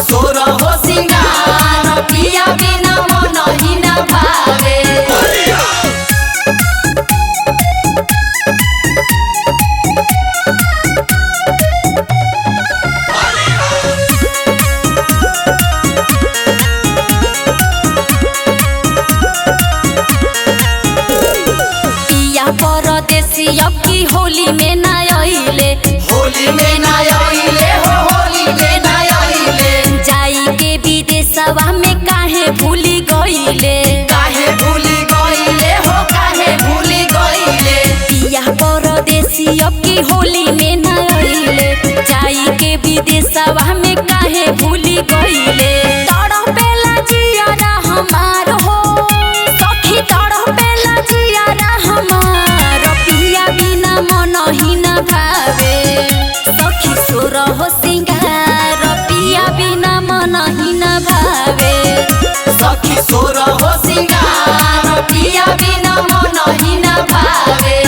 सोरा हो सिंगार पिया बिना मन ही न भावे। परदेसी अब की होली में ना आइले, होली में ना आइले हो, होली में ना आइले। जाई के विदेशवा में काहे भूली गइले, काहे भूली गइले हो, काहे भूली गइले। पिया परदेसी अब की होली में ना आइले, जाई के विदेशवा में काहे भूली गइले। तड़पेला जियारा हमार हो सखी, तड़पेला जियारा हमार पिया बिना मन ही न भावे। सखी सोरा हो सिंगार पिया बिना मन ही न भावे। सखी सोरा हो सिंगार पिया बिना मन ही न भावे।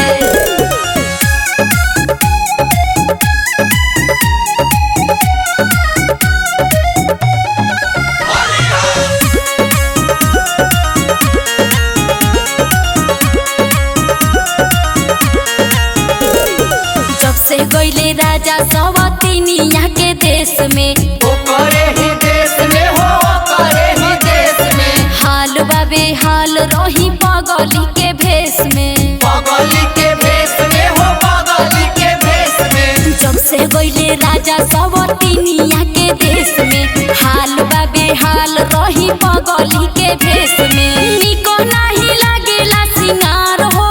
गइले राजा सवतिनिया के देश में, ओ करे ही देश में हो, ओ करे ही देश में। हाल बाबे हाल रही पगली के भेष में, पगली के भेष में हो, पगली के भेष में। जब से गइले राजा सवतिनिया के देश में, हाल बाबे हाल रही पगली के भेष में। निको नाही लागेला सिंगार हो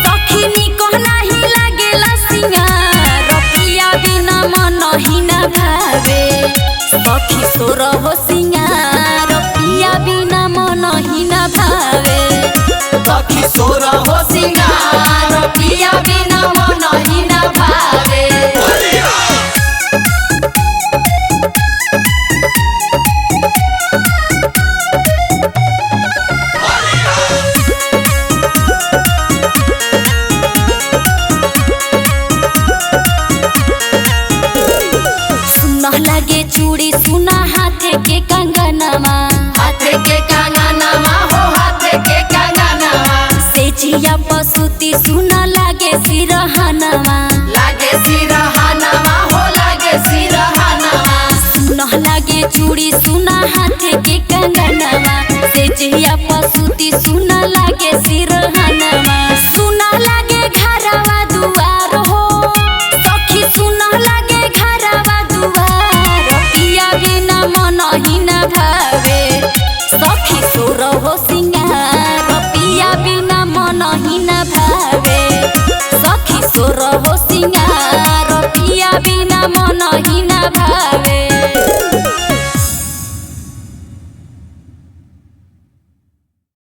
सखी, निको नाही लागेला सिंगार ही न भावे। सखी सोरा हो सिंगार पिया बिना मन ही न भावे। सखी सोरा हो सिंगार पिया बिना मन ही न भावे। लगे चूड़ी सुना हाथे के कंगनमा, हाथे के कंगनमा हो, हाथे के कंगनमा। सेजिया पसुती सुना लागे सिरहनमा, लागे सिरहनमा हो, लागे सिरहनमा। सुना लागे चूड़ी सुना हाथे के कंगनमा, सेजिया पसुती सुना लागे सिरहनमा। सुना लागे घरवा दुआर हो सखी, सुना लागे घरवा दुआर पिया बिना मन ही न भावे। सखी सोरा हो सिंगार पिया बिना मन ही न भावे। सखी सोरा हो सिंगार